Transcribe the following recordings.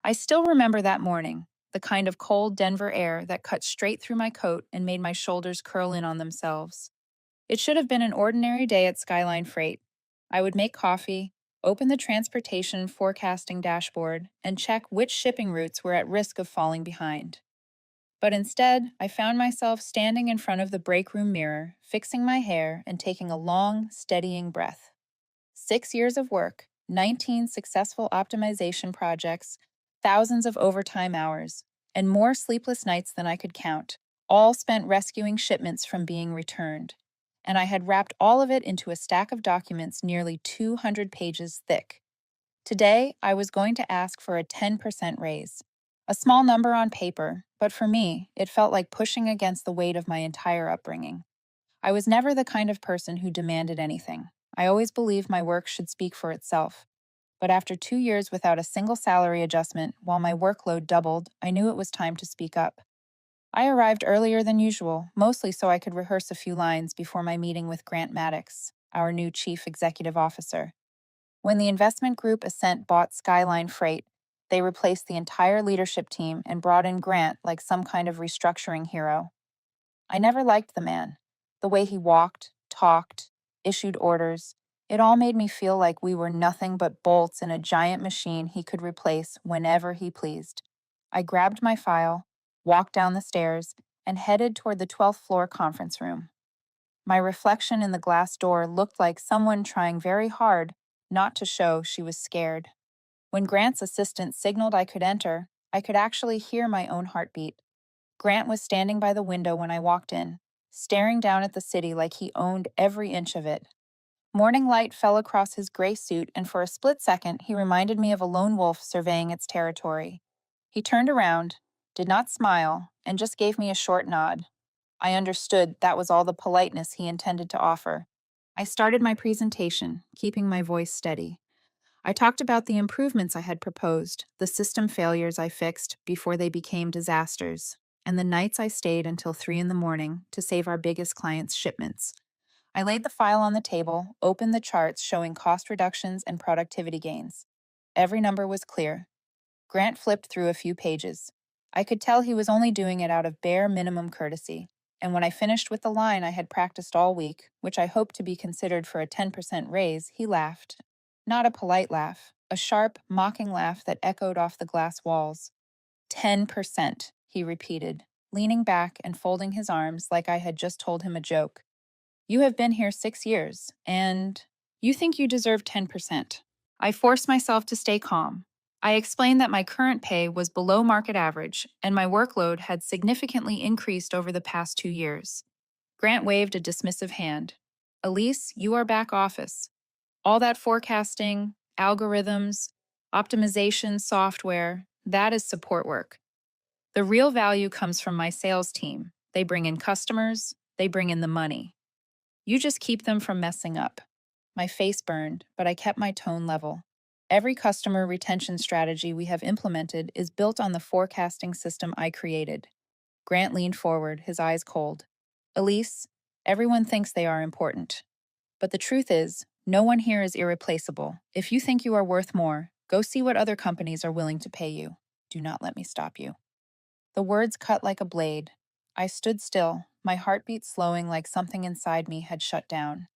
I still remember that morning, the kind of cold Denver air that cut straight through my coat and made my shoulders curl in on themselves. It should have been an ordinary day at SkyLine Freight. I would make coffee, open the transportation forecasting dashboard, and check which shipping routes were at risk of falling behind. But instead, I found myself standing in front of the break room mirror, fixing my hair and taking a long, steadying breath. 6 years of work, 19 successful optimization projects, thousands of overtime hours, and more sleepless nights than I could count, all spent rescuing shipments from being returned. And I had wrapped all of it into a stack of documents nearly 200 pages thick. Today, I was going to ask for a 10% raise. A small number on paper, but for me, it felt like pushing against the weight of my entire upbringing. I was never the kind of person who demanded anything. I always believed my work should speak for itself. But after 2 years without a single salary adjustment, while my workload doubled, I knew it was time to speak up. I arrived earlier than usual, mostly so I could rehearse a few lines before my meeting with Grant Maddox, our new chief executive officer. When the investment group Ascent bought Skyline Freight, they replaced the entire leadership team and brought in Grant like some kind of restructuring hero. I never liked the man. The way he walked, talked, issued orders, it all made me feel like we were nothing but bolts in a giant machine he could replace whenever he pleased. I grabbed my file, walked down the stairs, and headed toward the 12th floor conference room. My reflection in the glass door looked like someone trying very hard not to show she was scared. When Grant's assistant signaled I could enter, I could actually hear my own heartbeat. Grant was standing by the window when I walked in, staring down at the city like he owned every inch of it. Morning light fell across his gray suit, and for a split second, he reminded me of a lone wolf surveying its territory. He turned around, did not smile, and just gave me a short nod. I understood that was all the politeness he intended to offer. I started my presentation, keeping my voice steady. I talked about the improvements I had proposed, the system failures I fixed before they became disasters, and the nights I stayed until 3 in the morning to save our biggest clients' shipments. I laid the file on the table, opened the charts showing cost reductions and productivity gains. Every number was clear. Grant flipped through a few pages. I could tell he was only doing it out of bare minimum courtesy. And when I finished with the line I had practiced all week, which I hoped to be considered for a 10% raise, he laughed. Not a polite laugh, a sharp, mocking laugh that echoed off the glass walls. 10%, he repeated, leaning back and folding his arms like I had just told him a joke. You have been here 6 years, and you think you deserve 10%. I forced myself to stay calm. I explained that my current pay was below market average, and my workload had significantly increased over the past 2 years. Grant waved a dismissive hand. Elise, you are back office. All that forecasting, algorithms, optimization software, that is support work. The real value comes from my sales team. They bring in customers, they bring in the money. You just keep them from messing up. My face burned, but I kept my tone level. Every customer retention strategy we have implemented is built on the forecasting system I created. Grant leaned forward, his eyes cold. Elise, everyone thinks they are important. But the truth is, no one here is irreplaceable. If you think you are worth more, go see what other companies are willing to pay you. Do not let me stop you. The words cut like a blade. I stood still, my heartbeat slowing like something inside me had shut down.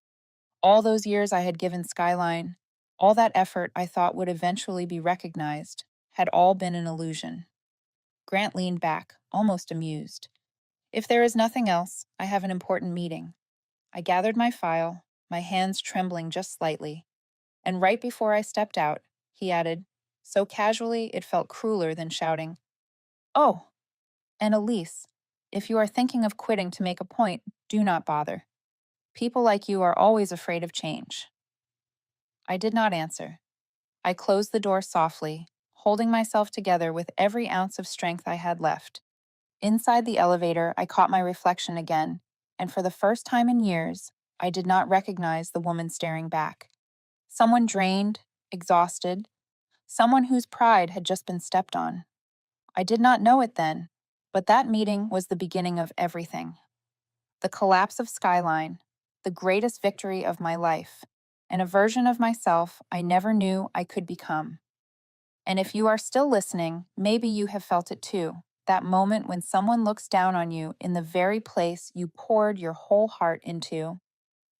All those years I had given Skyline, all that effort I thought would eventually be recognized, had all been an illusion. Grant leaned back, almost amused. If there is nothing else, I have an important meeting. I gathered my file, my hands trembling just slightly, and right before I stepped out, he added, so casually it felt crueler than shouting, Oh, and Elise, if you are thinking of quitting to make a point, do not bother. People like you are always afraid of change. I did not answer. I closed the door softly, holding myself together with every ounce of strength I had left. Inside the elevator, I caught my reflection again, and for the first time in years, I did not recognize the woman staring back. Someone drained, exhausted, someone whose pride had just been stepped on. I did not know it then, but that meeting was the beginning of everything. The collapse of Skyline, the greatest victory of my life, and a version of myself I never knew I could become. And if you are still listening, maybe you have felt it too. That moment when someone looks down on you in the very place you poured your whole heart into.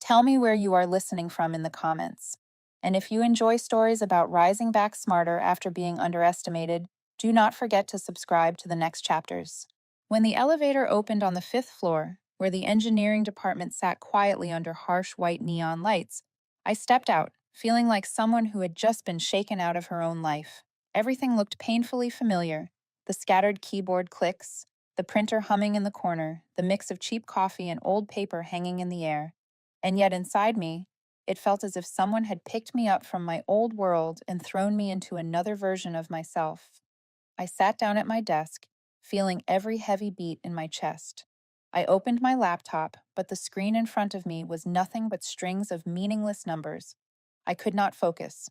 Tell me where you are listening from in the comments. And if you enjoy stories about rising back smarter after being underestimated, do not forget to subscribe to the next chapters. When the elevator opened on the fifth floor, where the engineering department sat quietly under harsh white neon lights, I stepped out, feeling like someone who had just been shaken out of her own life. Everything looked painfully familiar: the scattered keyboard clicks, the printer humming in the corner, the mix of cheap coffee and old paper hanging in the air. And yet inside me, it felt as if someone had picked me up from my old world and thrown me into another version of myself. I sat down at my desk, feeling every heavy beat in my chest. I opened my laptop, but the screen in front of me was nothing but strings of meaningless numbers. I could not focus.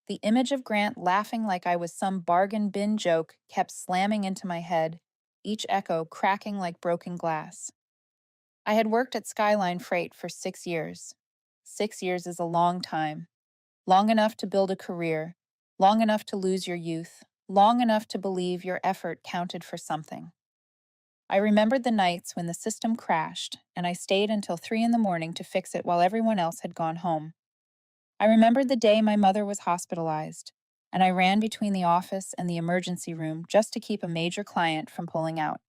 The image of Grant laughing like I was some bargain bin joke kept slamming into my head, each echo cracking like broken glass. I had worked at SkyLine Freight for 6 years. 6 years is a long time. Long enough to build a career, long enough to lose your youth, long enough to believe your effort counted for something. I remembered the nights when the system crashed and I stayed until 3 in the morning to fix it while everyone else had gone home. I remembered the day my mother was hospitalized, and I ran between the office and the emergency room just to keep a major client from pulling out.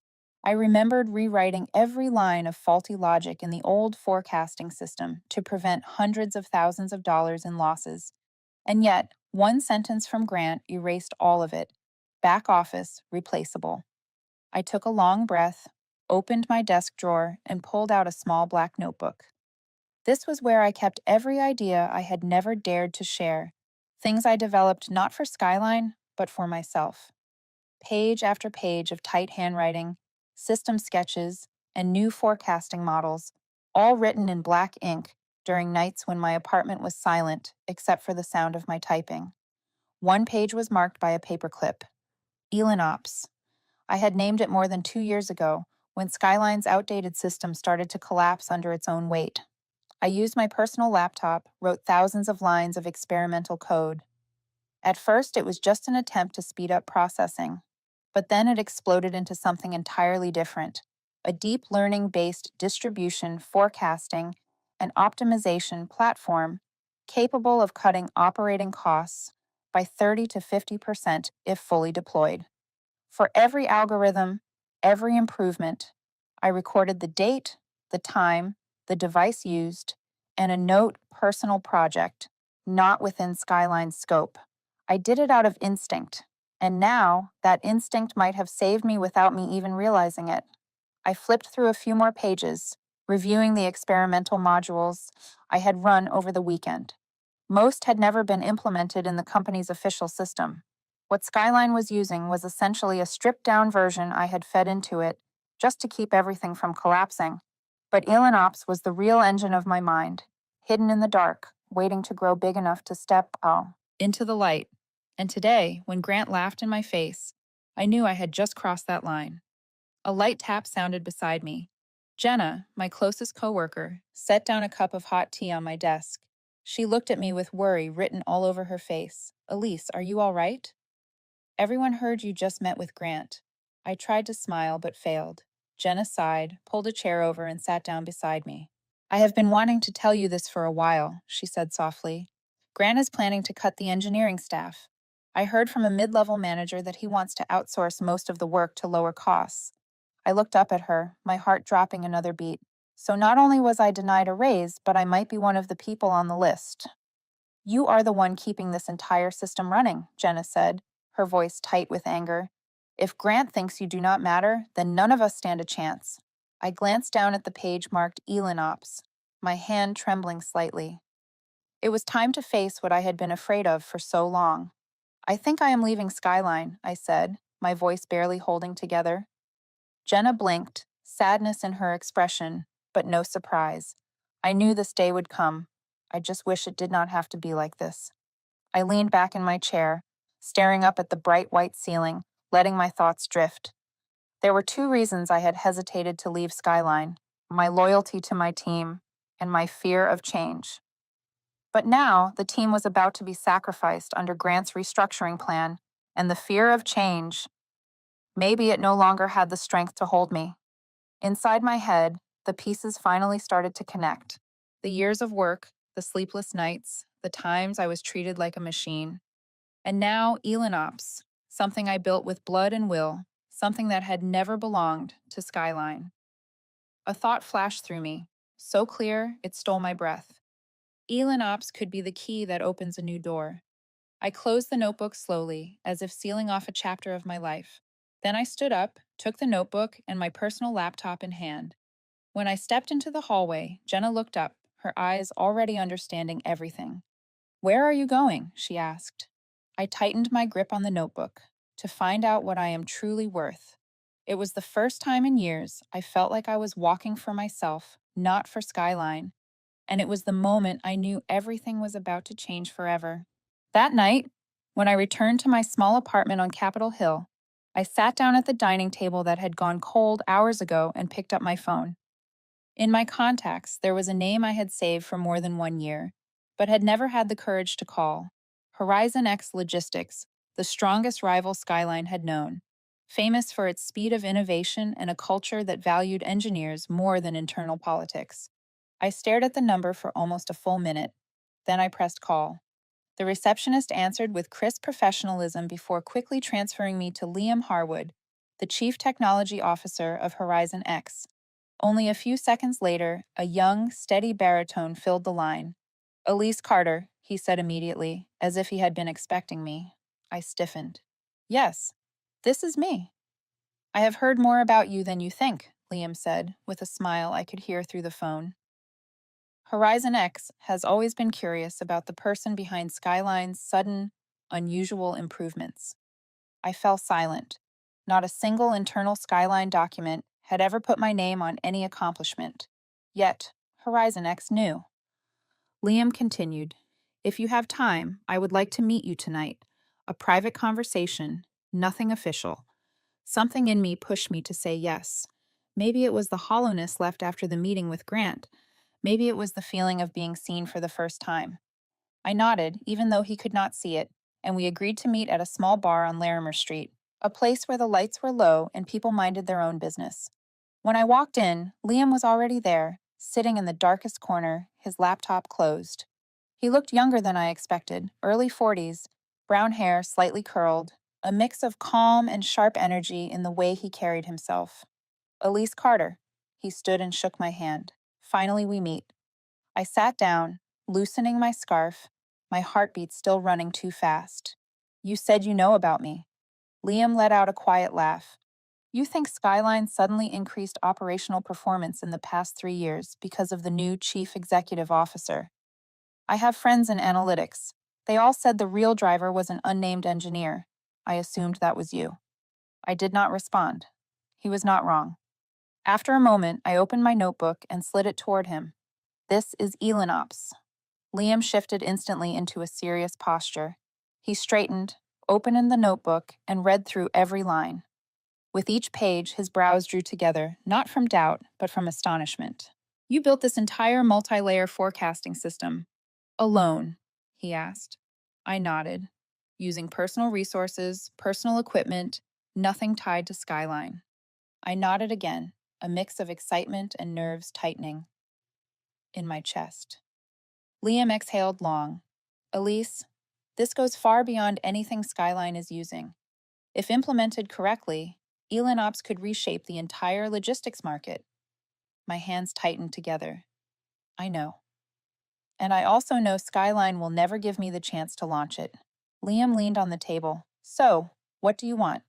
I remembered rewriting every line of faulty logic in the old forecasting system to prevent hundreds of thousands of dollars in losses. And yet, one sentence from Grant erased all of it. Back office, replaceable. I took a long breath, opened my desk drawer, and pulled out a small black notebook. This was where I kept every idea I had never dared to share, things I developed not for SkyLine, but for myself. Page after page of tight handwriting, system sketches, and new forecasting models, all written in black ink during nights when my apartment was silent except for the sound of my typing. One page was marked by a paperclip. Elinops. I had named it more than 2 years ago, when Skyline's outdated system started to collapse under its own weight. I used my personal laptop, wrote thousands of lines of experimental code. At first, it was just an attempt to speed up processing, but then it exploded into something entirely different: a deep learning based distribution, forecasting, and optimization platform capable of cutting operating costs by 30 to 50% if fully deployed. For every algorithm, every improvement, I recorded the date, the time, the device used, and a note personal project, not within Skyline's scope. I did it out of instinct, and now that instinct might have saved me without me even realizing it. I flipped through a few more pages, reviewing the experimental modules I had run over the weekend. Most had never been implemented in the company's official system. What Skyline was using was essentially a stripped-down version I had fed into it, just to keep everything from collapsing. But ElanOps was the real engine of my mind, hidden in the dark, waiting to grow big enough to step into the light. And today, when Grant laughed in my face, I knew I had just crossed that line. A light tap sounded beside me. Jenna, my closest coworker, set down a cup of hot tea on my desk. She looked at me with worry written all over her face. "Elise, are you all right?" "Everyone heard you just met with Grant." I tried to smile but failed. Jenna sighed, pulled a chair over, and sat down beside me. "I have been wanting to tell you this for a while," she said softly. "Grant is planning to cut the engineering staff. I heard from a mid-level manager that he wants to outsource most of the work to lower costs." I looked up at her, my heart dropping another beat. So not only was I denied a raise, but I might be one of the people on the list. "You are the one keeping this entire system running," Jenna said, her voice tight with anger. "If Grant thinks you do not matter, then none of us stand a chance." I glanced down at the page marked ElanOps, my hand trembling slightly. It was time to face what I had been afraid of for so long. "I think I am leaving Skyline," I said, my voice barely holding together. Jenna blinked, sadness in her expression, but no surprise. I knew this day would come. I just wish it did not have to be like this. I leaned back in my chair, staring up at the bright white ceiling, letting my thoughts drift. There were two reasons I had hesitated to leave Skyline: my loyalty to my team and my fear of change. But now, the team was about to be sacrificed under Grant's restructuring plan, and the fear of change. Maybe it no longer had the strength to hold me. Inside my head, the pieces finally started to connect. The years of work, the sleepless nights, the times I was treated like a machine. And now, Elinops, something I built with blood and will, something that had never belonged to SkyLine. A thought flashed through me, so clear it stole my breath. Elinops could be the key that opens a new door. I closed the notebook slowly, as if sealing off a chapter of my life. Then I stood up, took the notebook and my personal laptop in hand. When I stepped into the hallway, Jenna looked up, her eyes already understanding everything. "Where are you going?" she asked. I tightened my grip on the notebook to find out what I am truly worth. It was the first time in years I felt like I was walking for myself, not for SkyLine, and it was the moment I knew everything was about to change forever. That night, when I returned to my small apartment on Capitol Hill, I sat down at the dining table that had gone cold hours ago and picked up my phone. In my contacts, there was a name I had saved for more than 1 year, but had never had the courage to call. Horizon X Logistics, the strongest rival SkyLine had known, famous for its speed of innovation and a culture that valued engineers more than internal politics. I stared at the number for almost a full minute. Then I pressed call. The receptionist answered with crisp professionalism before quickly transferring me to Liam Harwood, the Chief Technology Officer of Horizon X. Only a few seconds later, a young, steady baritone filled the line. "Elise Carter," he said immediately, as if he had been expecting me. I stiffened. "Yes, this is me." "I have heard more about you than you think," Liam said, with a smile I could hear through the phone. Horizon X has always been curious about the person behind SkyLine's sudden, unusual improvements. I fell silent. Not a single internal SkyLine document had ever put my name on any accomplishment. Yet, Horizon X knew. Liam continued, "If you have time, I would like to meet you tonight. A private conversation, nothing official." Something in me pushed me to say yes. Maybe it was the hollowness left after the meeting with Grant. Maybe it was the feeling of being seen for the first time. I nodded, even though he could not see it, and we agreed to meet at a small bar on Larimer Street, a place where the lights were low and people minded their own business. When I walked in, Liam was already there, sitting in the darkest corner, his laptop closed. He looked younger than I expected, early 40s, brown hair slightly curled, a mix of calm and sharp energy in the way he carried himself. "Elise Carter." He stood and shook my hand. "Finally we meet." I sat down, loosening my scarf, my heartbeat still running too fast. "You said you know about me." Liam let out a quiet laugh. "You think SkyLine suddenly increased operational performance in the past 3 years because of the new chief executive officer. I have friends in analytics. They all said the real driver was an unnamed engineer. I assumed that was you." I did not respond. He was not wrong. After a moment, I opened my notebook and slid it toward him. "This is Elinops." Liam shifted instantly into a serious posture. He straightened, opened the notebook, and read through every line. With each page, his brows drew together, not from doubt, but from astonishment. "You built this entire multi-layer forecasting system alone?" he asked. I nodded. "Using personal resources, personal equipment, nothing tied to SkyLine." I nodded again, a mix of excitement and nerves tightening in my chest. Liam exhaled long. "Elise, this goes far beyond anything SkyLine is using. If implemented correctly, Elinops could reshape the entire logistics market." My hands tightened together. "I know. And I also know SkyLine will never give me the chance to launch it." Liam leaned on the table. "So, what do you want?"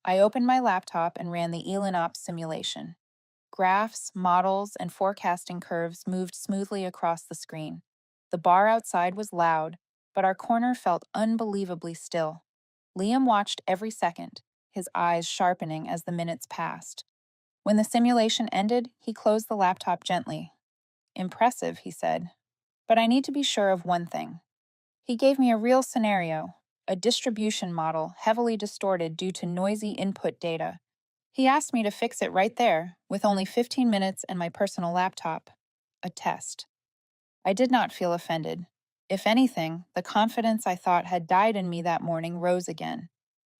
I opened my laptop and ran the Elinops simulation. Graphs, models, and forecasting curves moved smoothly across the screen. The bar outside was loud, but our corner felt unbelievably still. Liam watched every second, his eyes sharpening as the minutes passed. When the simulation ended, he closed the laptop gently. "Impressive," he said. "But I need to be sure of one thing." He gave me a real scenario, a distribution model heavily distorted due to noisy input data. He asked me to fix it right there, with only 15 minutes and my personal laptop. A test. I did not feel offended. If anything, the confidence I thought had died in me that morning rose again.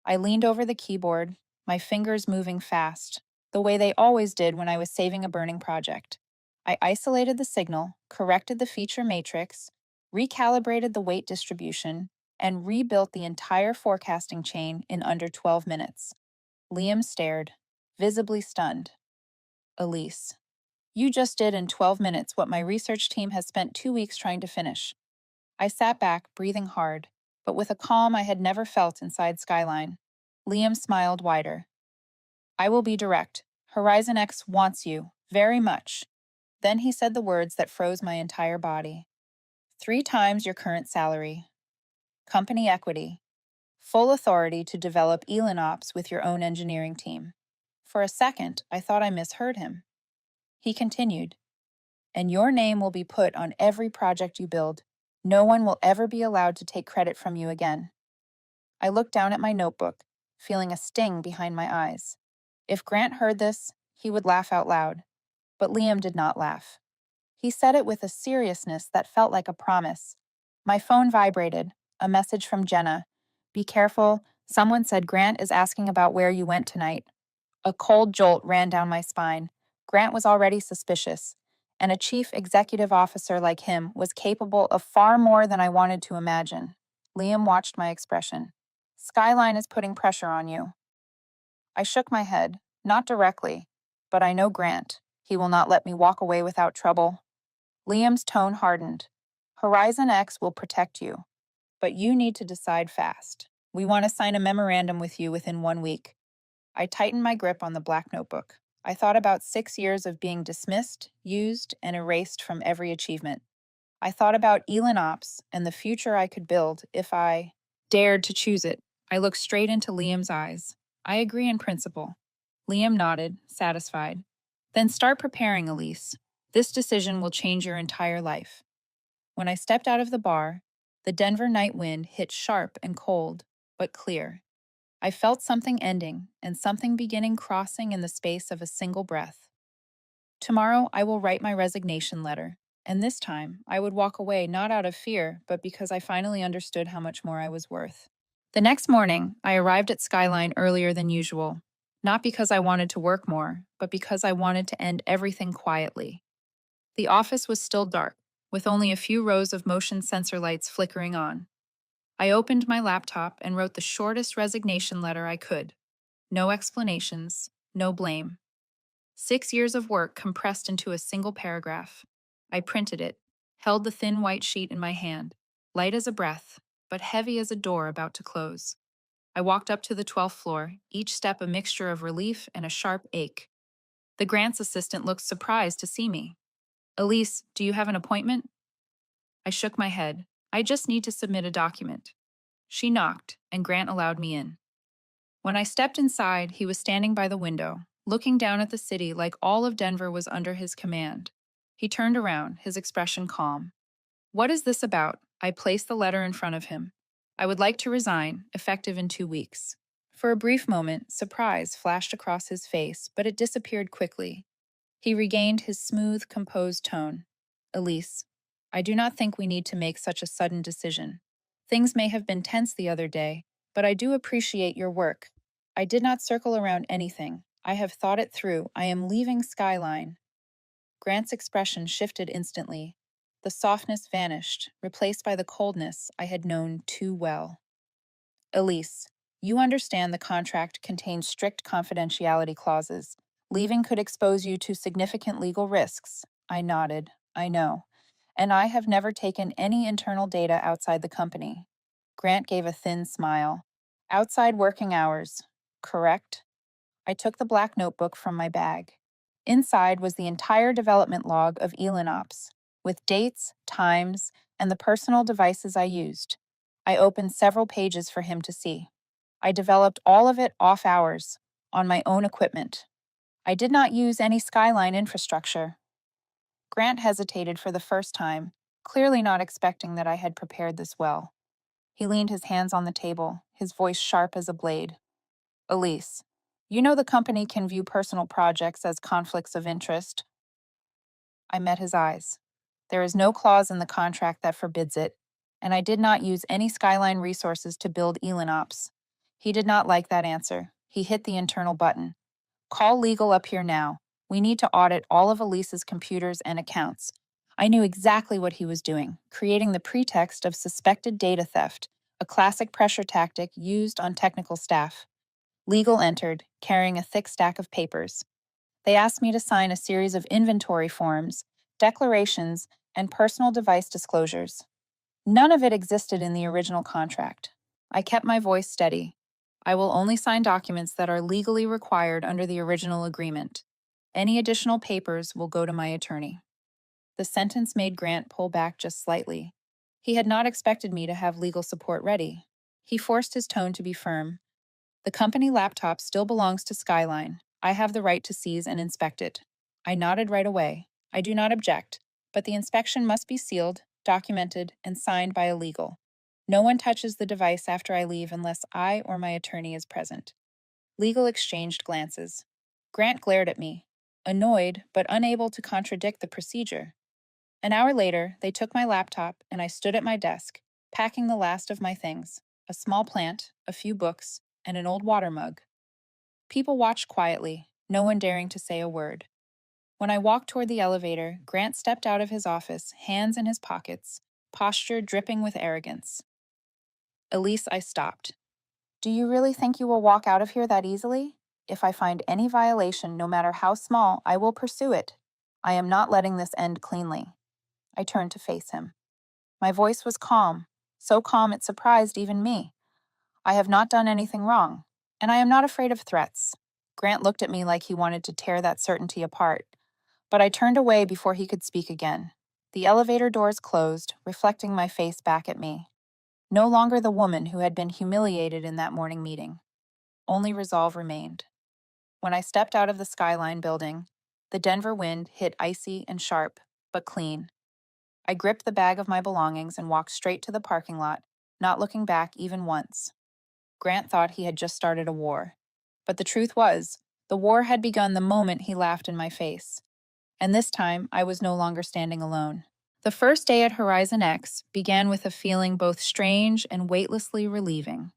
I leaned over the keyboard, my fingers moving fast, the way they always did when I was saving a burning project. I isolated the signal, corrected the feature matrix, recalibrated the weight distribution, and rebuilt the entire forecasting chain in under 12 minutes. Liam stared, visibly stunned. Elise, you just did in 12 minutes what my research team has spent 2 weeks trying to finish. I sat back, breathing hard, but with a calm I had never felt inside SkyLine. Liam smiled wider. I will be direct. Horizon X wants you, very much. Then he said the words that froze my entire body. 3 times your current salary. Company equity. Full authority to develop Elin Ops with your own engineering team. For a second, I thought I misheard him. He continued, and your name will be put on every project you build. No one will ever be allowed to take credit from you again. I looked down at my notebook, feeling a sting behind my eyes. If Grant heard this, he would laugh out loud. But Liam did not laugh. He said it with a seriousness that felt like a promise. My phone vibrated, a message from Jenna. Be careful, someone said Grant is asking about where you went tonight. A cold jolt ran down my spine. Grant was already suspicious, and a chief executive officer like him was capable of far more than I wanted to imagine. Liam watched my expression. SkyLine is putting pressure on you. I shook my head, not directly, but I know Grant. He will not let me walk away without trouble. Liam's tone hardened. Horizon X will protect you, but you need to decide fast. We want to sign a memorandum with you within 1 week. I tightened my grip on the black notebook. I thought about 6 years of being dismissed, used, and erased from every achievement. I thought about Elin Ops and the future I could build if I dared to choose it. I looked straight into Liam's eyes. I agree in principle. Liam nodded, satisfied. Then start preparing, Elise. This decision will change your entire life. When I stepped out of the bar, the Denver night wind hit sharp and cold, but clear. I felt something ending and something beginning crossing in the space of a single breath. Tomorrow I will write my resignation letter, and this time I would walk away not out of fear, but because I finally understood how much more I was worth. The next morning, I arrived at SkyLine earlier than usual, not because I wanted to work more, but because I wanted to end everything quietly. The office was still dark, with only a few rows of motion sensor lights flickering on. I opened my laptop and wrote the shortest resignation letter I could. No explanations, no blame. 6 years of work compressed into a single paragraph. I printed it, held the thin white sheet in my hand, light as a breath, but heavy as a door about to close. I walked up to the 12th floor, each step a mixture of relief and a sharp ache. The grants assistant looked surprised to see me. Elise, do you have an appointment? I shook my head. I just need to submit a document. She knocked, and Grant allowed me in. When I stepped inside, he was standing by the window, looking down at the city like all of Denver was under his command. He turned around, his expression calm. What is this about? I placed the letter in front of him. I would like to resign, effective in 2 weeks. For a brief moment, surprise flashed across his face, but it disappeared quickly. He regained his smooth, composed tone. Elise, I do not think we need to make such a sudden decision. Things may have been tense the other day, but I do appreciate your work. I did not circle around anything. I have thought it through. I am leaving SkyLine. Grant's expression shifted instantly. The softness vanished, replaced by the coldness I had known too well. Elise, you understand the contract contains strict confidentiality clauses. Leaving could expose you to significant legal risks. I nodded. I know. And I have never taken any internal data outside the company. Grant gave a thin smile. Outside working hours, correct? I took the black notebook from my bag. Inside was the entire development log of Elin Ops, with dates, times, and the personal devices I used. I opened several pages for him to see. I developed all of it off hours, on my own equipment. I did not use any SkyLine infrastructure. Grant hesitated for the first time, clearly not expecting that I had prepared this well. He leaned his hands on the table, his voice sharp as a blade. Elise, you know the company can view personal projects as conflicts of interest. I met his eyes. There is no clause in the contract that forbids it. and I did not use any SkyLine resources to build ELINOps. He did not like that answer. He hit the internal button. Call legal up here now. We need to audit all of Elise's computers and accounts. I knew exactly what he was doing, creating the pretext of suspected data theft, a classic pressure tactic used on technical staff. Legal entered, carrying a thick stack of papers. They asked me to sign a series of inventory forms, declarations, and personal device disclosures. None of it existed in the original contract. I kept my voice steady. I will only sign documents that are legally required under the original agreement. Any additional papers will go to my attorney. The sentence made Grant pull back just slightly. He had not expected me to have legal support ready. He forced his tone to be firm. The company laptop still belongs to SkyLine. I have the right to seize and inspect it. I nodded right away. I do not object, but the inspection must be sealed, documented, and signed by a legal. No one touches the device after I leave unless I or my attorney is present. Legal exchanged glances. Grant glared at me, annoyed but unable to contradict the procedure. An hour later, they took my laptop and I stood at my desk, packing the last of my things: a small plant, a few books, and an old water mug. People watched quietly, no one daring to say a word. When I walked toward the elevator, Grant stepped out of his office, hands in his pockets, posture dripping with arrogance. Elise, I stopped. Do you really think you will walk out of here that easily? If I find any violation, no matter how small, I will pursue it. I am not letting this end cleanly. I turned to face him. My voice was calm, so calm it surprised even me. I have not done anything wrong, and I am not afraid of threats. Grant looked at me like he wanted to tear that certainty apart, but I turned away before he could speak again. The elevator doors closed, reflecting my face back at me. No longer the woman who had been humiliated in that morning meeting. Only resolve remained. When I stepped out of the SkyLine building, the Denver wind hit icy and sharp, but clean. I gripped the bag of my belongings and walked straight to the parking lot, not looking back even once. Grant thought he had just started a war. But the truth was, the war had begun the moment he laughed in my face. And this time, I was no longer standing alone. The first day at Horizon X began with a feeling both strange and weightlessly relieving.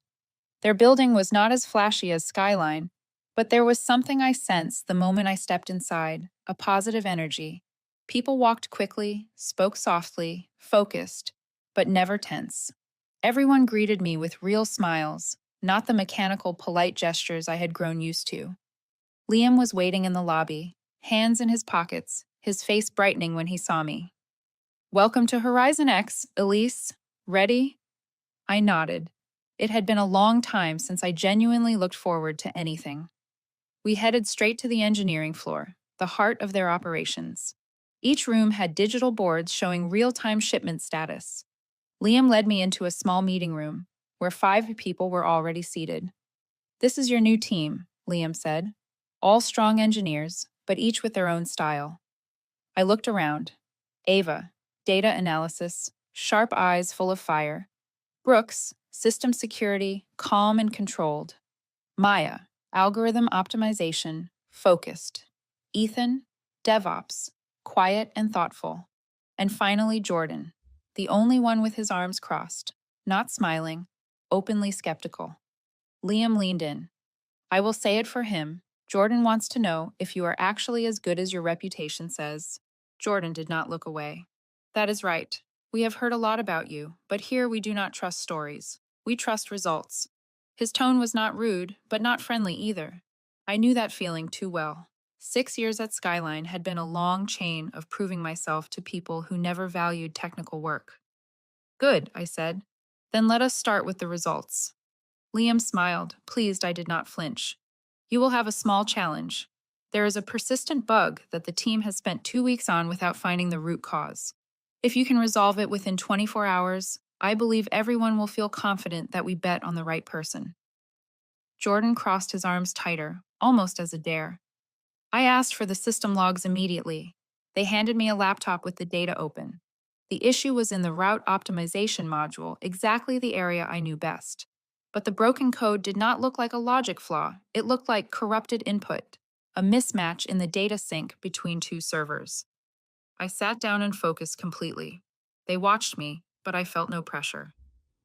Their building was not as flashy as SkyLine, but there was something I sensed the moment I stepped inside, a positive energy. People walked quickly, spoke softly, focused, but never tense. Everyone greeted me with real smiles, not the mechanical, polite gestures I had grown used to. Liam was waiting in the lobby, hands in his pockets, his face brightening when he saw me. Welcome to Horizon X, Elise. Ready? I nodded. It had been a long time since I genuinely looked forward to anything. We headed straight to the engineering floor, the heart of their operations. Each room had digital boards showing real-time shipment status. Liam led me into a small meeting room, where 5 people were already seated. This is your new team, Liam said. All strong engineers, but each with their own style. I looked around. Ava, data analysis, sharp eyes full of fire. Brooks, system security, calm and controlled. Maya, algorithm optimization, focused. Ethan, DevOps, quiet and thoughtful. And finally, Jordan, the only one with his arms crossed, not smiling, openly skeptical. Liam leaned in. I will say it for him. Jordan wants to know if you are actually as good as your reputation says. Jordan did not look away. That is right. We have heard a lot about you, but here we do not trust stories. We trust results. His tone was not rude, but not friendly either. I knew that feeling too well. 6 years at SkyLine had been a long chain of proving myself to people who never valued technical work. Good, I said. Then let us start with the results. Liam smiled, pleased I did not flinch. You will have a small challenge. There is a persistent bug that the team has spent 2 weeks on without finding the root cause. If you can resolve it within 24 hours, I believe everyone will feel confident that we bet on the right person. Jordan crossed his arms tighter, almost as a dare. I asked for the system logs immediately. They handed me a laptop with the data open. The issue was in the route optimization module, exactly the area I knew best. But the broken code did not look like a logic flaw. It looked like corrupted input, a mismatch in the data sync between 2 servers. I sat down and focused completely. They watched me, but I felt no pressure.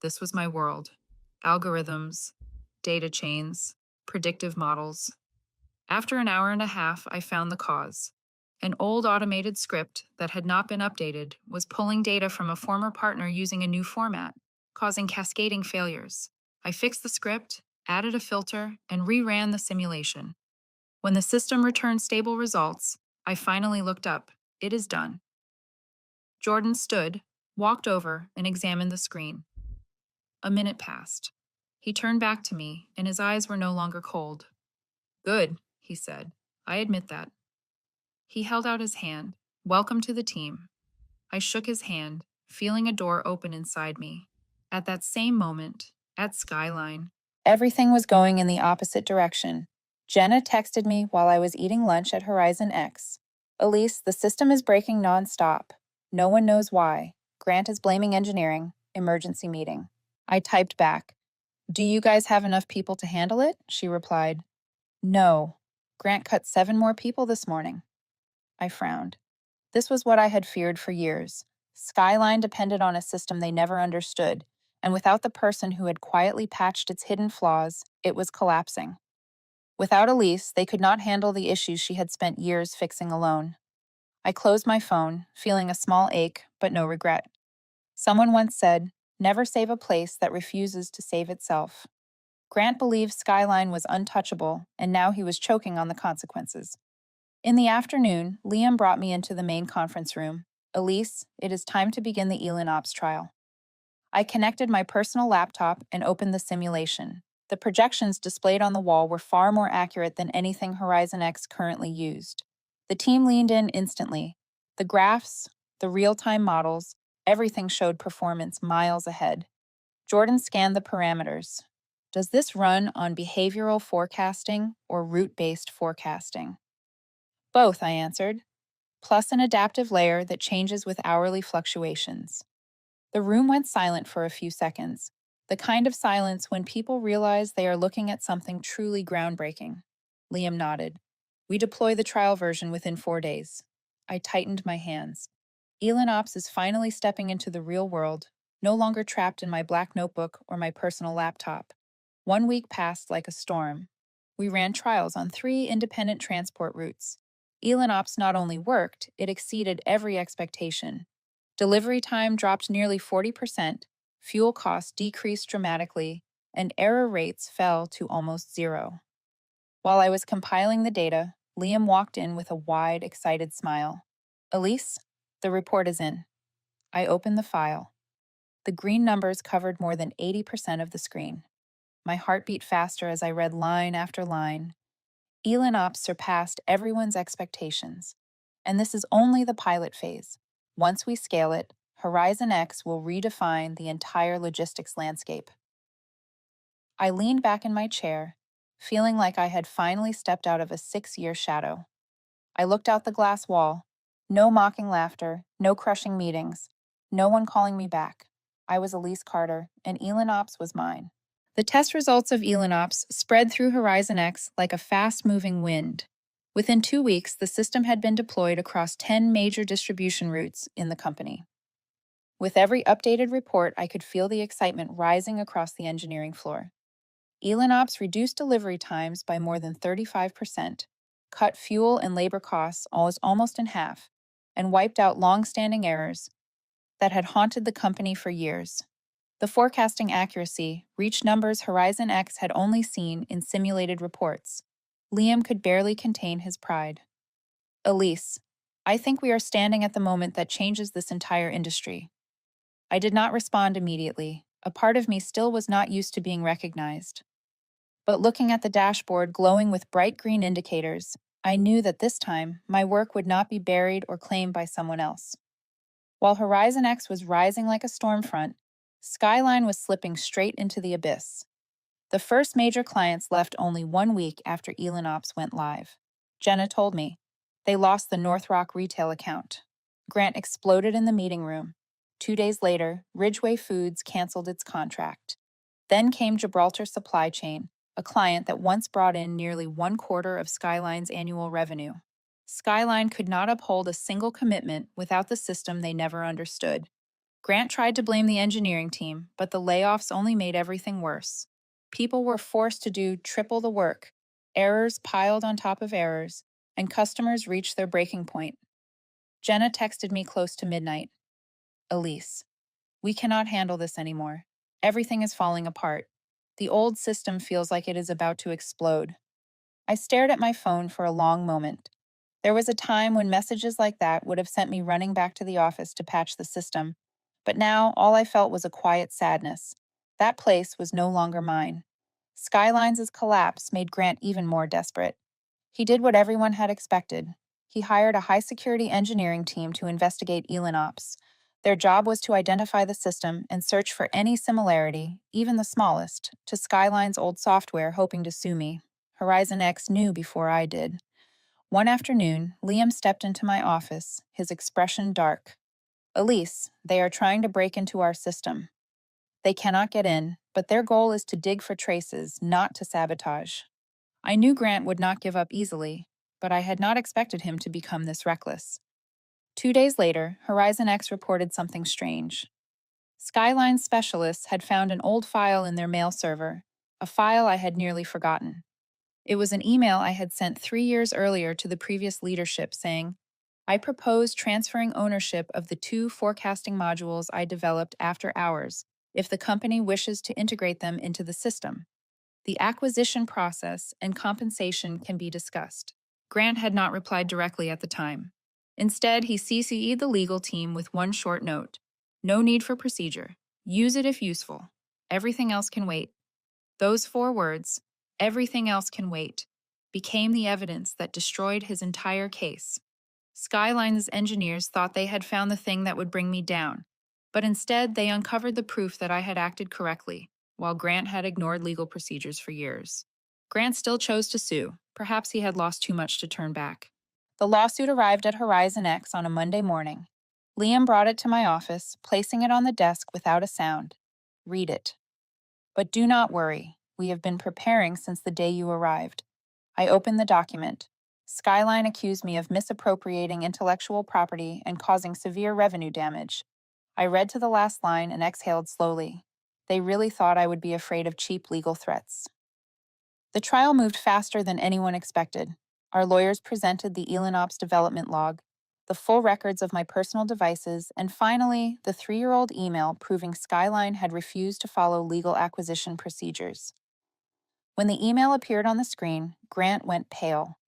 This was my world. Algorithms, data chains, predictive models. After an hour and a half, I found the cause. An old automated script that had not been updated was pulling data from a former partner using a new format, causing cascading failures. I fixed the script, added a filter, and reran the simulation. When the system returned stable results, I finally looked up. It is done. Jordan stood, walked over, and examined the screen. A minute passed. He turned back to me, and his eyes were no longer cold. Good, he said. I admit that. He held out his hand. Welcome to the team. I shook his hand, feeling a door open inside me. At that same moment, at SkyLine, everything was going in the opposite direction. Jenna texted me while I was eating lunch at Horizon X. Elise, the system is breaking nonstop. No one knows why. Grant is blaming engineering. Emergency meeting. I typed back. Do you guys have enough people to handle it? She replied. No. Grant cut 7 more people this morning. I frowned. This was what I had feared for years. SkyLine depended on a system they never understood, and without the person who had quietly patched its hidden flaws, it was collapsing. Without Elise, they could not handle the issues she had spent years fixing alone. I closed my phone, feeling a small ache, but no regret. Someone once said, never save a place that refuses to save itself. Grant believed SkyLine was untouchable, and now he was choking on the consequences. In the afternoon, Liam brought me into the main conference room. Elise, it is time to begin the Elin Ops trial. I connected my personal laptop and opened the simulation. The projections displayed on the wall were far more accurate than anything Horizon X currently used. The team leaned in instantly. The graphs, the real-time models, everything showed performance miles ahead. Jordan scanned the parameters. Does this run on behavioral forecasting or route-based forecasting? Both, I answered, plus an adaptive layer that changes with hourly fluctuations. The room went silent for a few seconds, the kind of silence when people realize they are looking at something truly groundbreaking. Liam nodded. We deploy the trial version within 4 days. I tightened my hands. Elin Ops is finally stepping into the real world, no longer trapped in my black notebook or my personal laptop. 1 week passed like a storm. We ran trials on 3 independent transport routes. Elin Ops not only worked, it exceeded every expectation. Delivery time dropped nearly 40%, fuel costs decreased dramatically, and error rates fell to almost zero. While I was compiling the data, Liam walked in with a wide, excited smile. Elise, the report is in. I opened the file. The green numbers covered more than 80% of the screen. My heart beat faster as I read line after line. Elin Ops surpassed everyone's expectations. And this is only the pilot phase. Once we scale it, Horizon X will redefine the entire logistics landscape. I leaned back in my chair, feeling like I had finally stepped out of a 6-year shadow. I looked out the glass wall. No mocking laughter, no crushing meetings, no one calling me back. I was Elise Carter, and Elin Ops was mine. The test results of Elin Ops spread through Horizon X like a fast-moving wind. Within 2 weeks, the system had been deployed across 10 major distribution routes in the company. With every updated report, I could feel the excitement rising across the engineering floor. Elin Ops reduced delivery times by more than 35%, cut fuel and labor costs almost in half, and wiped out long-standing errors that had haunted the company for years. The forecasting accuracy reached numbers Horizon X had only seen in simulated reports. Liam could barely contain his pride. Elise, I think we are standing at the moment that changes this entire industry. I did not respond immediately. A part of me still was not used to being recognized. But looking at the dashboard glowing with bright green indicators, I knew that this time my work would not be buried or claimed by someone else. While Horizon X was rising like a storm front, SkyLine was slipping straight into the abyss. The first major clients left only 1 week after Elin Ops went live. Jenna told me. They lost the North Rock retail account. Grant exploded in the meeting room. 2 days later, Ridgeway Foods canceled its contract. Then came Gibraltar Supply Chain, a client that once brought in nearly 1/4 of SkyLine's annual revenue. SkyLine could not uphold a single commitment without the system they never understood. Grant tried to blame the engineering team, but the layoffs only made everything worse. People were forced to do triple the work, errors piled on top of errors, and customers reached their breaking point. Jenna texted me close to midnight. Elise, we cannot handle this anymore. Everything is falling apart. The old system feels like it is about to explode. I stared at my phone for a long moment. There was a time when messages like that would have sent me running back to the office to patch the system, but now all I felt was a quiet sadness. That place was no longer mine. SkyLines' collapse made Grant even more desperate. He did what everyone had expected. He hired a high-security engineering team to investigate Elinops. Their job was to identify the system and search for any similarity, even the smallest, to Skyline's old software, hoping to sue me. Horizon X knew before I did. One afternoon, Liam stepped into my office, his expression dark. Elise, they are trying to break into our system. They cannot get in, but their goal is to dig for traces, not to sabotage. I knew Grant would not give up easily, but I had not expected him to become this reckless. 2 days later, Horizon X reported something strange. SkyLine specialists had found an old file in their mail server, a file I had nearly forgotten. It was an email I had sent 3 years earlier to the previous leadership saying, I propose transferring ownership of the 2 forecasting modules I developed after hours if the company wishes to integrate them into the system. The acquisition process and compensation can be discussed. Grant had not replied directly at the time. Instead, he CC'd the legal team with one short note. No need for procedure. Use it if useful. Everything else can wait. Those 4 words, everything else can wait, became the evidence that destroyed his entire case. SkyLine's engineers thought they had found the thing that would bring me down, but instead they uncovered the proof that I had acted correctly, while Grant had ignored legal procedures for years. Grant still chose to sue. Perhaps he had lost too much to turn back. The lawsuit arrived at Horizon X on a Monday morning. Liam brought it to my office, placing it on the desk without a sound. Read it. But do not worry. We have been preparing since the day you arrived. I opened the document. SkyLine accused me of misappropriating intellectual property and causing severe revenue damage. I read to the last line and exhaled slowly. They really thought I would be afraid of cheap legal threats. The trial moved faster than anyone expected. Our lawyers presented the Elinops development log, the full records of my personal devices, and finally, the 3-year-old email proving SkyLine had refused to follow legal acquisition procedures. When the email appeared on the screen, Grant went pale.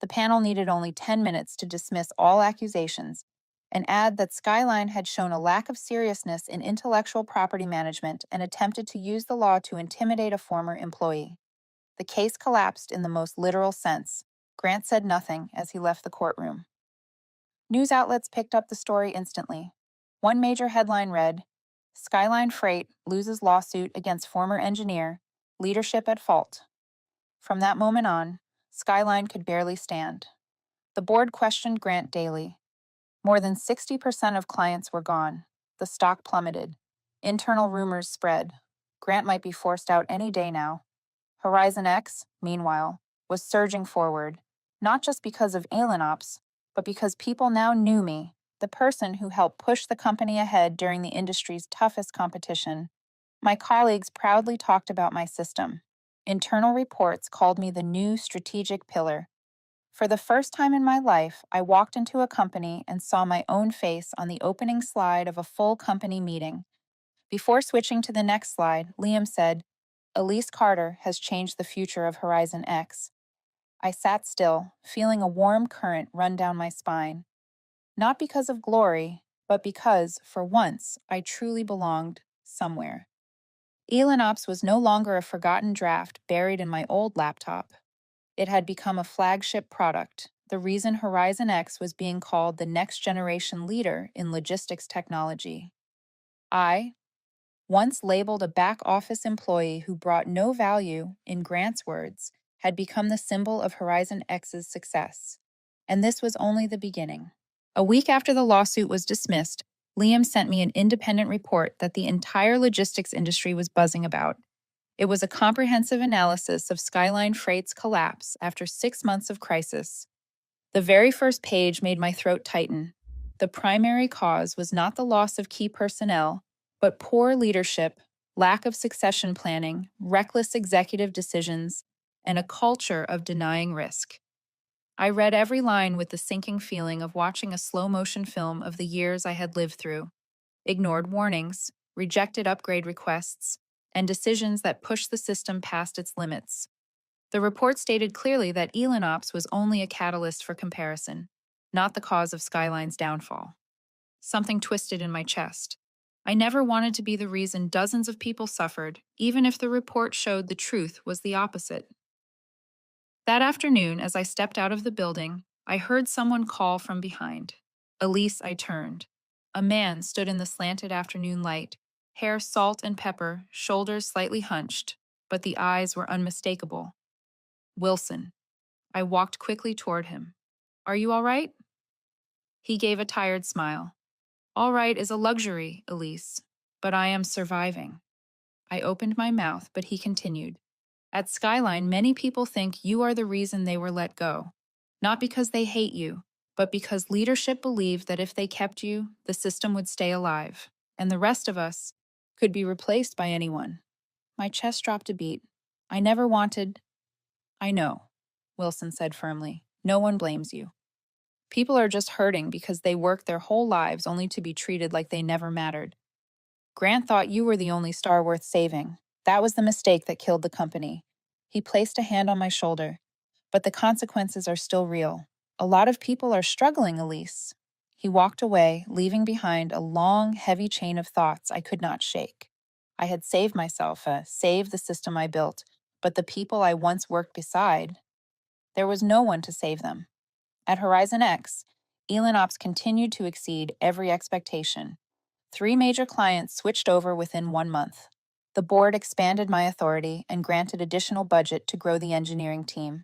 The panel needed only 10 minutes to dismiss all accusations and add that SkyLine had shown a lack of seriousness in intellectual property management and attempted to use the law to intimidate a former employee. The case collapsed in the most literal sense. Grant said nothing as he left the courtroom. News outlets picked up the story instantly. One major headline read, SkyLine Freight loses lawsuit against former engineer, leadership at fault. From that moment on, SkyLine could barely stand. The board questioned Grant daily. More than 60% of clients were gone. The stock plummeted. Internal rumors spread. Grant might be forced out any day now. Horizon X, meanwhile, was surging forward, not just because of Elinops, but because people now knew me, the person who helped push the company ahead during the industry's toughest competition. My colleagues proudly talked about my system. Internal reports called me the new strategic pillar. For the first time in my life, I walked into a company and saw my own face on the opening slide of a full company meeting. Before switching to the next slide, Liam said, Elise Carter has changed the future of Horizon X. I sat still, feeling a warm current run down my spine. Not because of glory, but because, for once, I truly belonged somewhere. Elinops was no longer a forgotten draft buried in my old laptop. It had become a flagship product, the reason Horizon X was being called the next generation leader in logistics technology. I, once labeled a back office employee who brought no value, in Grant's words, had become the symbol of Horizon X's success. And this was only the beginning. A week after the lawsuit was dismissed, Liam sent me an independent report that the entire logistics industry was buzzing about. It was a comprehensive analysis of SkyLine Freight's collapse after 6 months of crisis. The very first page made my throat tighten. The primary cause was not the loss of key personnel, but poor leadership, lack of succession planning, reckless executive decisions, and a culture of denying risk. I read every line with the sinking feeling of watching a slow motion film of the years I had lived through, ignored warnings, rejected upgrade requests, and decisions that pushed the system past its limits. The report stated clearly that ELINOps was only a catalyst for comparison, not the cause of SkyLine's downfall. Something twisted in my chest. I never wanted to be the reason dozens of people suffered, even if the report showed the truth was the opposite. That afternoon, as I stepped out of the building, I heard someone call from behind. Elise, I turned. A man stood in the slanted afternoon light, hair salt and pepper, shoulders slightly hunched, but the eyes were unmistakable. Wilson. I walked quickly toward him. Are you all right? He gave a tired smile. All right is a luxury, Elise, but I am surviving. I opened my mouth, but he continued. At SkyLine, many people think you are the reason they were let go. Not because they hate you, but because leadership believed that if they kept you, the system would stay alive, and the rest of us could be replaced by anyone. My chest dropped a beat. I never wanted. I know, Wilson said firmly. No one blames you. People are just hurting because they worked their whole lives only to be treated like they never mattered. Grant thought you were the only star worth saving. That was the mistake that killed the company. He placed a hand on my shoulder. But the consequences are still real. A lot of people are struggling, Elise. He walked away, leaving behind a long, heavy chain of thoughts I could not shake. I had saved myself, saved the system I built, but the people I once worked beside, there was no one to save them. At Horizon X, ELINOps continued to exceed every expectation. 3 major clients switched over within 1 month. The board expanded my authority and granted additional budget to grow the engineering team.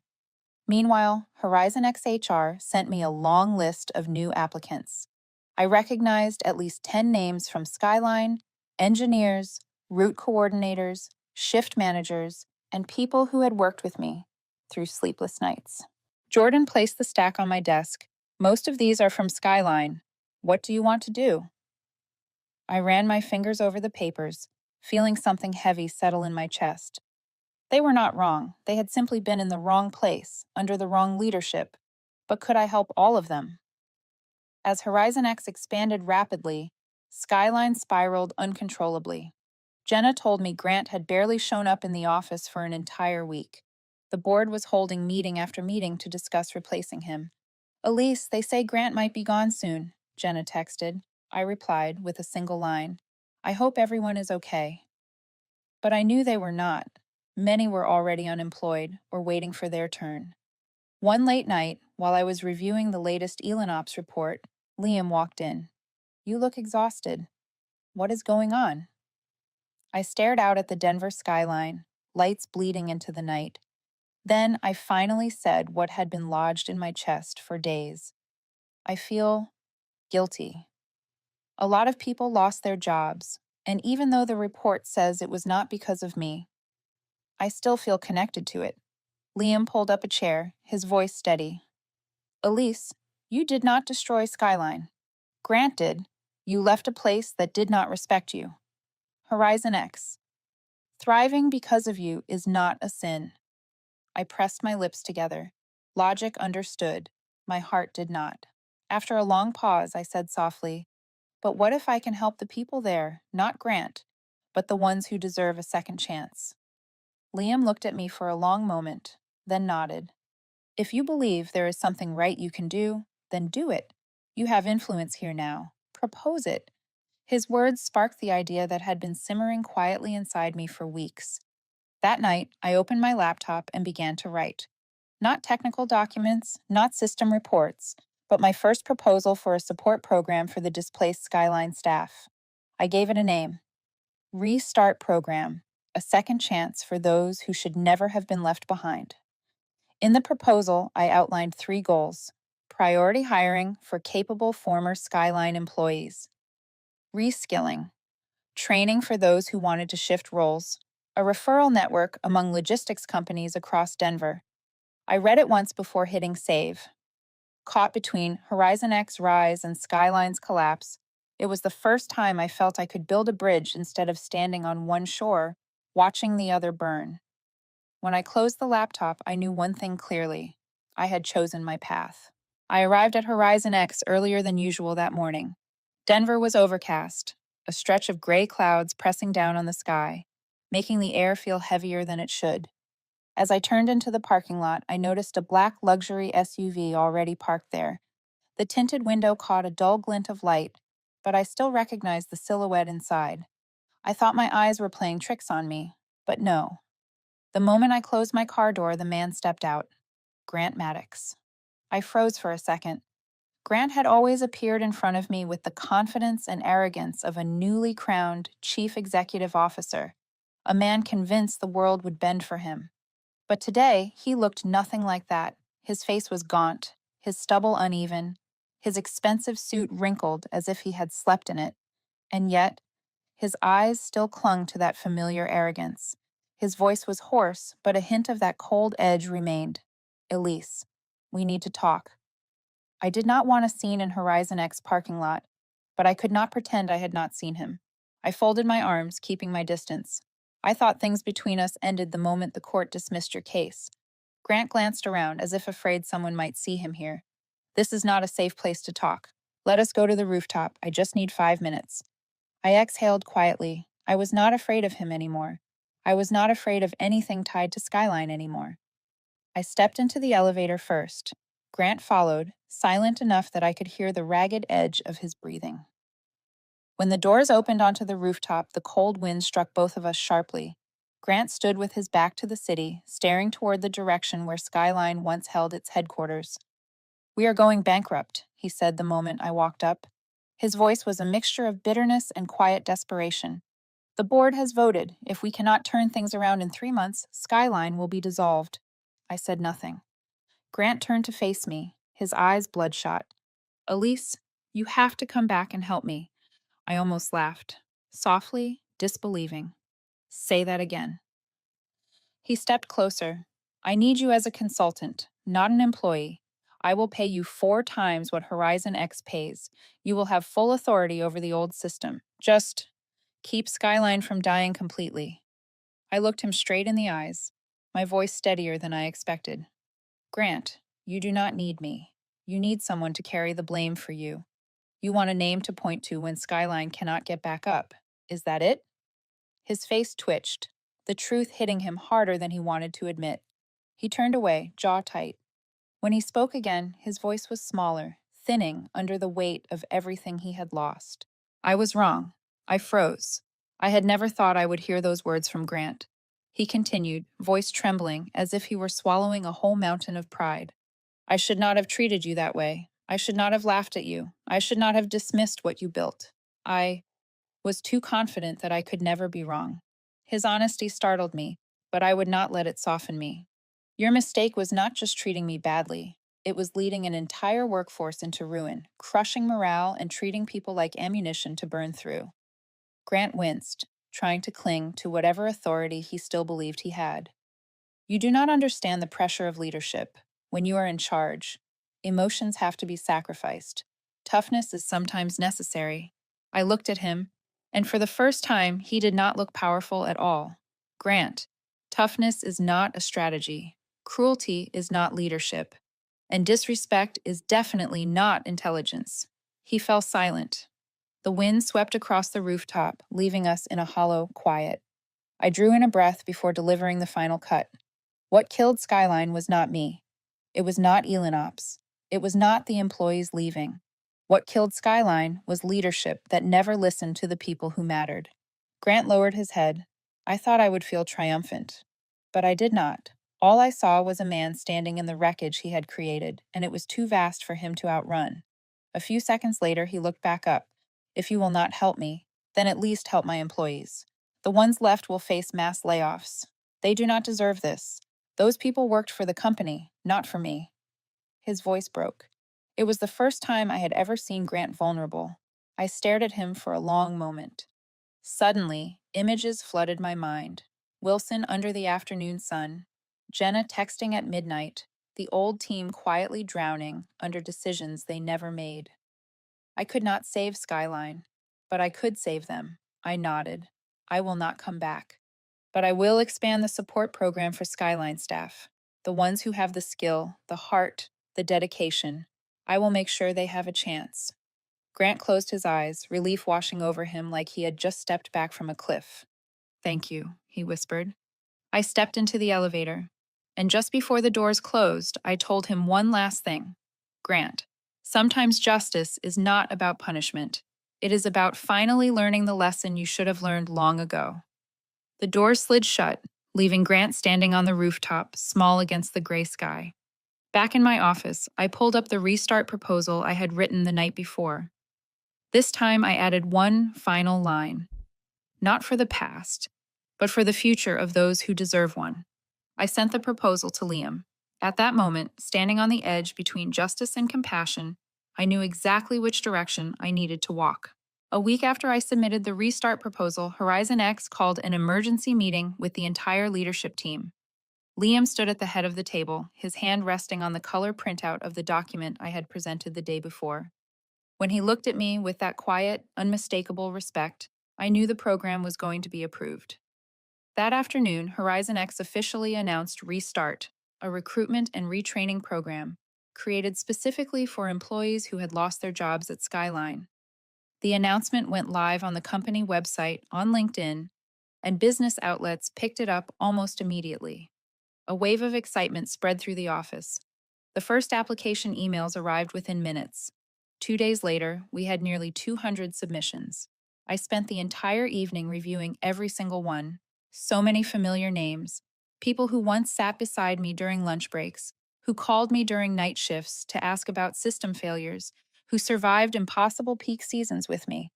Meanwhile, Horizon X HR sent me a long list of new applicants. I recognized at least 10 names from SkyLine, engineers, route coordinators, shift managers, and people who had worked with me through sleepless nights. Jordan placed the stack on my desk. Most of these are from SkyLine. What do you want to do? I ran my fingers over the papers, feeling something heavy settle in my chest. They were not wrong. They had simply been in the wrong place, under the wrong leadership. But could I help all of them? As Horizon X expanded rapidly, SkyLine spiraled uncontrollably. Jenna told me Grant had barely shown up in the office for an entire week. The board was holding meeting after meeting to discuss replacing him. Elise, they say Grant might be gone soon, Jenna texted. I replied with a single line. I hope everyone is okay. But I knew they were not. Many were already unemployed or waiting for their turn. One late night, while I was reviewing the latest ELINOps report, Liam walked in. You look exhausted. What is going on? I stared out at the Denver skyline, lights bleeding into the night. Then I finally said what had been lodged in my chest for days. I feel guilty. A lot of people lost their jobs, and even though the report says it was not because of me, I still feel connected to it. Liam pulled up a chair, his voice steady. Elise, you did not destroy SkyLine. Granted, you left a place that did not respect you. Horizon X. Thriving because of you is not a sin. I pressed my lips together. Logic understood. My heart did not. After a long pause, I said softly, but what if I can help the people there, not Grant, but the ones who deserve a second chance? Liam looked at me for a long moment, then nodded. If you believe there is something right you can do, then do it. You have influence here now. Propose it. His words sparked the idea that had been simmering quietly inside me for weeks. That night, I opened my laptop and began to write. Not technical documents, not system reports, but my first proposal for a support program for the displaced SkyLine staff. I gave it a name. Restart Program, a second chance for those who should never have been left behind. In the proposal, I outlined 3 goals. Priority hiring for capable former SkyLine employees. Reskilling, training for those who wanted to shift roles. A referral network among logistics companies across Denver. I read it once before hitting save. caught between Horizon X rise and Skyline's collapse. It was the first time I felt I could build a bridge instead of standing on one shore, watching the other burn. When I closed the laptop, I knew one thing clearly. I had chosen my path. I arrived at Horizon X earlier than usual that morning. Denver was overcast, a stretch of gray clouds pressing down on the sky, making the air feel heavier than it should. As I turned into the parking lot, I noticed a black luxury SUV already parked there. The tinted window caught a dull glint of light, but I still recognized the silhouette inside. I thought my eyes were playing tricks on me, but no. The moment I closed my car door, the man stepped out. Grant Maddox. I froze for a second. Grant had always appeared in front of me with the confidence and arrogance of a newly crowned chief executive officer, a man convinced the world would bend for him. But today, he looked nothing like that. His face was gaunt, his stubble uneven, his expensive suit wrinkled as if he had slept in it, and yet, his eyes still clung to that familiar arrogance. His voice was hoarse, but a hint of that cold edge remained. Elise, we need to talk. I did not want a scene in Horizon X parking lot, but I could not pretend I had not seen him. I folded my arms, keeping my distance. I thought things between us ended the moment the court dismissed your case. Grant glanced around, as if afraid someone might see him here. This is not a safe place to talk. Let us go to the rooftop. I just need 5 minutes. I exhaled quietly. I was not afraid of him anymore. I was not afraid of anything tied to SkyLine anymore. I stepped into the elevator first. Grant followed, silent enough that I could hear the ragged edge of his breathing. When the doors opened onto the rooftop, the cold wind struck both of us sharply. Grant stood with his back to the city, staring toward the direction where SkyLine once held its headquarters. "We are going bankrupt," he said the moment I walked up. His voice was a mixture of bitterness and quiet desperation. "The board has voted. If we cannot turn things around in 3 months, SkyLine will be dissolved." I said nothing. Grant turned to face me, his eyes bloodshot. "Elise, you have to come back and help me." I almost laughed, softly, disbelieving. "Say that again." He stepped closer. "I need you as a consultant, not an employee. I will pay you 4 times what Horizon X pays. You will have full authority over the old system. Just keep SkyLine from dying completely." I looked him straight in the eyes, my voice steadier than I expected. "Grant, you do not need me. You need someone to carry the blame for you. You want a name to point to when SkyLine cannot get back up. Is that it?" His face twitched, the truth hitting him harder than he wanted to admit. He turned away, jaw tight. When he spoke again, his voice was smaller, thinning under the weight of everything he had lost. I was wrong. I froze. I had never thought I would hear those words from Grant. He continued, voice trembling, as if he were swallowing a whole mountain of pride. "I should not have treated you that way. I should not have laughed at you. I should not have dismissed what you built. I was too confident that I could never be wrong." His honesty startled me, but I would not let it soften me. "Your mistake was not just treating me badly. It was leading an entire workforce into ruin, crushing morale and treating people like ammunition to burn through." Grant winced, trying to cling to whatever authority he still believed he had. "You do not understand the pressure of leadership. When you are in charge, emotions have to be sacrificed. Toughness is sometimes necessary." I looked at him, and for the first time, he did not look powerful at all. "Grant, toughness is not a strategy. Cruelty is not leadership. And disrespect is definitely not intelligence." He fell silent. The wind swept across the rooftop, leaving us in a hollow quiet. I drew in a breath before delivering the final cut. What killed SkyLine was not me. It was not Elinops. It was not the employees leaving. What killed SkyLine was leadership that never listened to the people who mattered. Grant lowered his head. I thought I would feel triumphant, but I did not. All I saw was a man standing in the wreckage he had created, and it was too vast for him to outrun. A few seconds later, he looked back up. "If you will not help me, then at least help my employees. The ones left will face mass layoffs. They do not deserve this. Those people worked for the company, not for me." His voice broke. It was the first time I had ever seen Grant vulnerable. I stared at him for a long moment. Suddenly, images flooded my mind. Wilson under the afternoon sun, Jenna texting at midnight, the old team quietly drowning under decisions they never made. I could not save SkyLine, but I could save them. I nodded. I will not come back. But I will expand the support program for SkyLine staff, the ones who have the skill, the heart, the dedication. I will make sure they have a chance. Grant closed his eyes, relief washing over him like he had just stepped back from a cliff. Thank you, he whispered. I stepped into the elevator, and just before the doors closed, I told him one last thing. Grant, sometimes justice is not about punishment. It is about finally learning the lesson you should have learned long ago. The doors slid shut, leaving Grant standing on the rooftop, small against the gray sky. Back in my office, I pulled up the restart proposal I had written the night before. This time I added one final line. Not for the past, but for the future of those who deserve one. I sent the proposal to Liam. At that moment, standing on the edge between justice and compassion, I knew exactly which direction I needed to walk. A week after I submitted the restart proposal, Horizon X called an emergency meeting with the entire leadership team. Liam stood at the head of the table, his hand resting on the color printout of the document I had presented the day before. When he looked at me with that quiet, unmistakable respect, I knew the program was going to be approved. That afternoon, Horizon X officially announced Restart, a recruitment and retraining program created specifically for employees who had lost their jobs at SkyLine. The announcement went live on the company website, on LinkedIn, and business outlets picked it up almost immediately. A wave of excitement spread through the office. The first application emails arrived within minutes. 2 days later, we had nearly 200 submissions. I spent the entire evening reviewing every single one. So many familiar names. People who once sat beside me during lunch breaks, who called me during night shifts to ask about system failures, who survived impossible peak seasons with me.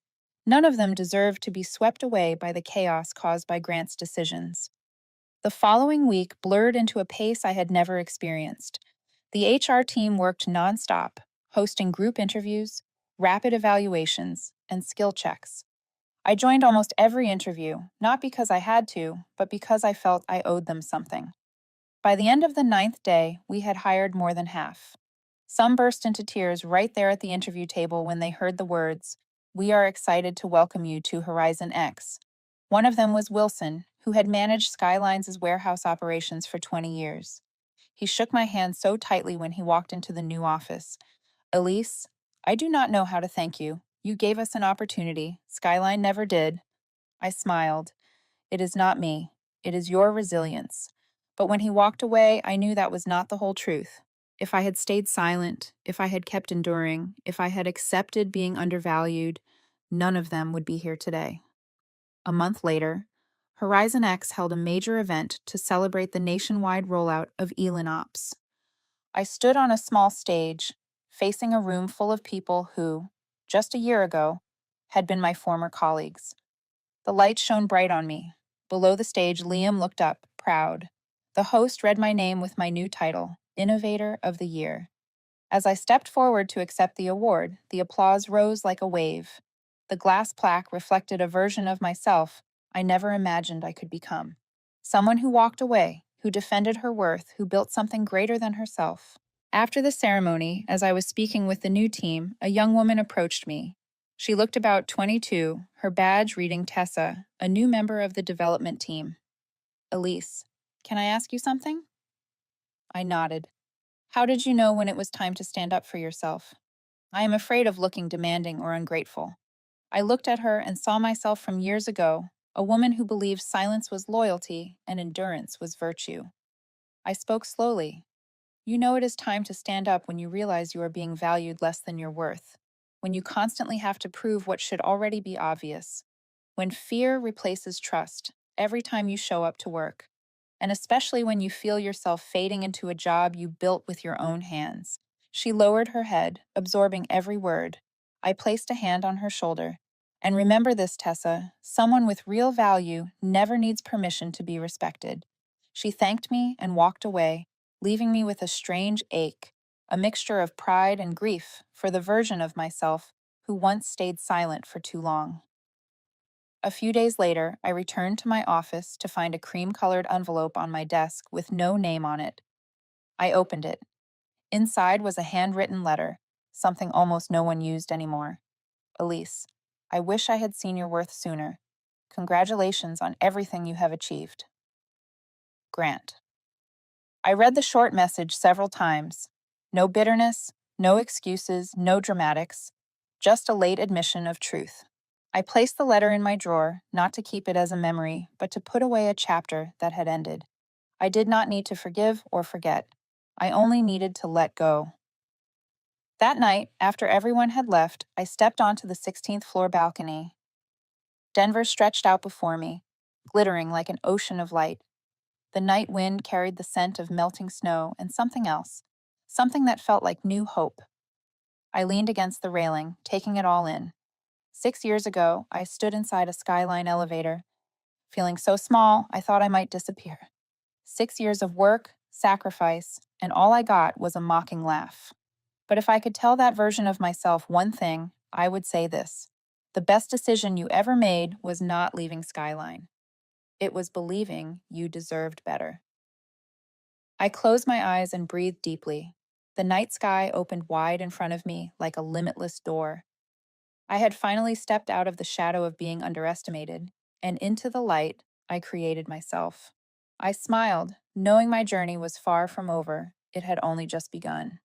None of them deserved to be swept away by the chaos caused by Grant's decisions. The following week blurred into a pace I had never experienced. The HR team worked nonstop, hosting group interviews, rapid evaluations, and skill checks. I joined almost every interview, not because I had to, but because I felt I owed them something. By the end of the 9th day, we had hired more than half. Some burst into tears right there at the interview table when they heard the words, "We are excited to welcome you to Horizon X." One of them was Wilson, who had managed SkyLines' warehouse operations for 20 years. He shook my hand so tightly when he walked into the new office. "Elise, I do not know how to thank you. You gave us an opportunity. SkyLine never did." I smiled. "It is not me. It is your resilience." But when he walked away, I knew that was not the whole truth. If I had stayed silent, if I had kept enduring, if I had accepted being undervalued, none of them would be here today. A month later, Horizon X held a major event to celebrate the nationwide rollout of Elin Ops. I stood on a small stage, facing a room full of people who, just a year ago, had been my former colleagues. The light shone bright on me. Below the stage, Liam looked up, proud. The host read my name with my new title, Innovator of the Year. As I stepped forward to accept the award, the applause rose like a wave. The glass plaque reflected a version of myself I never imagined I could become. Someone who walked away, who defended her worth, who built something greater than herself. After the ceremony, as I was speaking with the new team, a young woman approached me. She looked about 22, her badge reading Tessa, a new member of the development team. "Elise, can I ask you something?" I nodded. "How did you know when it was time to stand up for yourself?" I am afraid of looking demanding or ungrateful. I looked at her and saw myself from years ago, a woman who believed silence was loyalty and endurance was virtue. I spoke slowly. "You know it is time to stand up when you realize you are being valued less than your worth, when you constantly have to prove what should already be obvious, when fear replaces trust every time you show up to work, and especially when you feel yourself fading into a job you built with your own hands." She lowered her head, absorbing every word. I placed a hand on her shoulder. "And remember this, Tessa, someone with real value never needs permission to be respected." She thanked me and walked away, leaving me with a strange ache, a mixture of pride and grief for the version of myself who once stayed silent for too long. A few days later, I returned to my office to find a cream-colored envelope on my desk with no name on it. I opened it. Inside was a handwritten letter, something almost no one used anymore. Elise, I wish I had seen your worth sooner. Congratulations on everything you have achieved. Grant. I read the short message several times. No bitterness, no excuses, no dramatics, just a late admission of truth. I placed the letter in my drawer, not to keep it as a memory, but to put away a chapter that had ended. I did not need to forgive or forget. I only needed to let go. That night, after everyone had left, I stepped onto the 16th floor balcony. Denver stretched out before me, glittering like an ocean of light. The night wind carried the scent of melting snow and something else, something that felt like new hope. I leaned against the railing, taking it all in. 6 years ago, I stood inside a SkyLine elevator, feeling so small I thought I might disappear. 6 years of work, sacrifice, and all I got was a mocking laugh. But if I could tell that version of myself one thing, I would say this. The best decision you ever made was not leaving SkyLine. It was believing you deserved better. I closed my eyes and breathed deeply. The night sky opened wide in front of me like a limitless door. I had finally stepped out of the shadow of being underestimated, and into the light I created myself. I smiled, knowing my journey was far from over. It had only just begun.